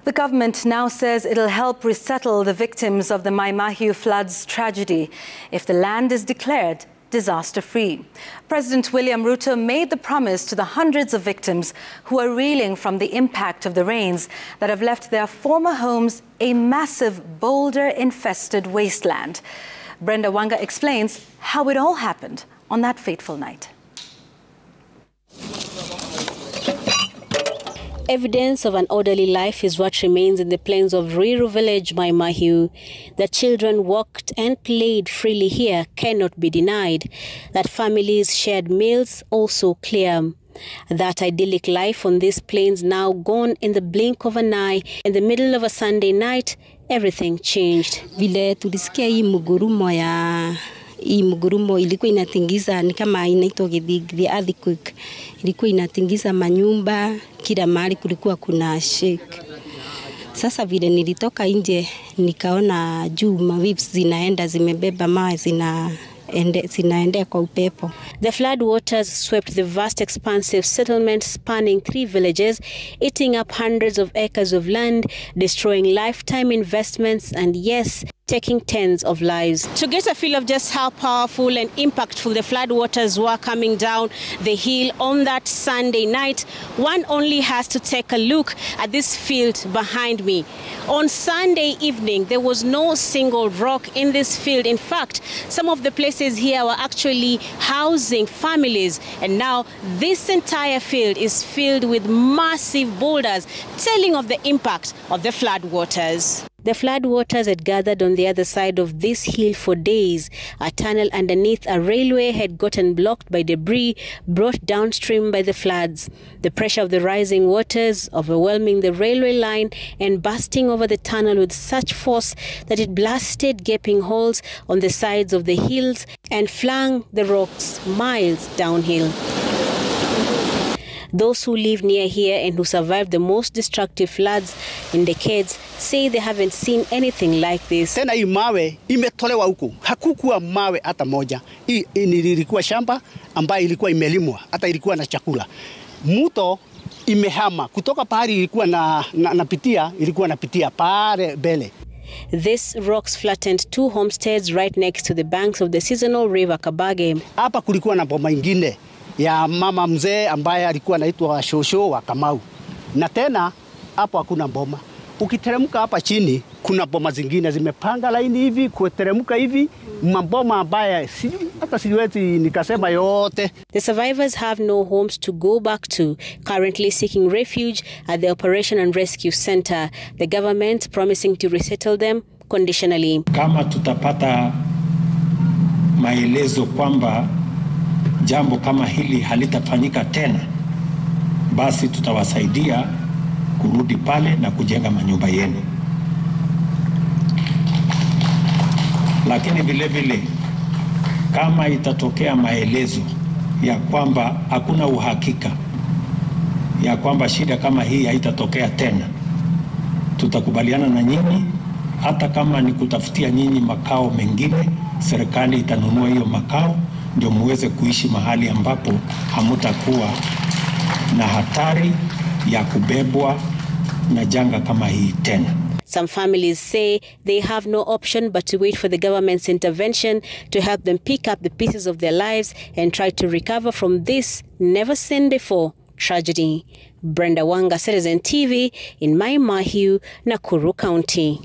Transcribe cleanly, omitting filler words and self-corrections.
The government now says it'll help resettle the victims of the Mai Mahiu floods tragedy if the land is declared disaster-free. President William Ruto made the promise to the hundreds of victims who are reeling from the impact of the rains that have left their former homes a massive boulder-infested wasteland. Brenda Wanga explains how it all happened on that fateful night. Evidence of an orderly life is what remains in the plains of rural village Mai Mahiu. That children walked and played freely here cannot be denied. That families shared meals also clear. That idyllic life on these plains now gone in the blink of an eye. In the middle of a Sunday night, everything changed. Vile tulisikia hii mgurumo ilikuwa inatingiza ni kama inaitwa the earthquake, ilikuwa inatingiza manyumba, kila mahali kulikuwa kuna shake. Sasa vile nilitoka nje nikaona juu mawaves zinaenda zimebeba mawe zinaendea kwa upepo. The flood waters swept the vast expansive settlement spanning 3 villages, eating up hundreds of acres of land, destroying lifetime investments and, yes, taking tens of lives. To get a feel of just how powerful and impactful the flood waters were coming down the hill on that Sunday night, one only has to take a look at this field behind me. On Sunday evening, there was no single rock in this field. In fact, some of the places here were actually housing families, and now this entire field is filled with massive boulders, telling of the impact of the flood waters. The flood waters had gathered on the other side of this hill for days. A tunnel underneath a railway had gotten blocked by debris brought downstream by the floods. The pressure of the rising waters overwhelming the railway line and bursting over the tunnel with such force that it blasted gaping holes on the sides of the hills and flung the rocks miles downhill. Those who live near here and who survived the most destructive floods in decades say they haven't seen anything like this. Tena hii mawe imetolewa huku. Hakukuwa mawe hata moja. Hii ilikuwa shamba ambayo ilikuwa imelimwa, hata ilikuwa na chakula. Mto imehama kutoka pahali ilikuwa ilikuwa napitia pale mbele. This rocks flattened 2 homesteads right next to the banks of the seasonal river Kabage. Hapa kulikuwa na boma ingine ya mama mzee ambaye alikuwa anaitwa Shosho wa Kamau. Na tena hapo hakuna boma. Ukiteremka hapa chini kuna boma zingine zimepanga laini hivi, kuteremka hivi, maboma ambaye hata siwezi nikasema yote. The survivors have no homes to go back to, currently seeking refuge at the Operation and Rescue Center. The government promising to resettle them conditionally. Kama tutapata maelezo kwamba jambo kama hili halitafanyika tena, basi tutawasaidia kurudi pale na kujenga manyumba yenu. Lakini vile vile kama itatokea maelezo ya kwamba hakuna uhakika ya kwamba shida kama hii haitatokea tena, tutakubaliana na nyinyi, hata kama ni kutafutia nyinyi makao mengine, serikali itanunua hiyo makao ndio muweze kuishi mahali ambapo hamutakuwa na hatari ya kubebwa na janga kama hii tena. Some families say they have no option but to wait for the government's intervention to help them pick up the pieces of their lives and try to recover from this never-seen-before tragedy. Brenda Wanga, Citizen TV in Mai Mahiu, Nakuru County.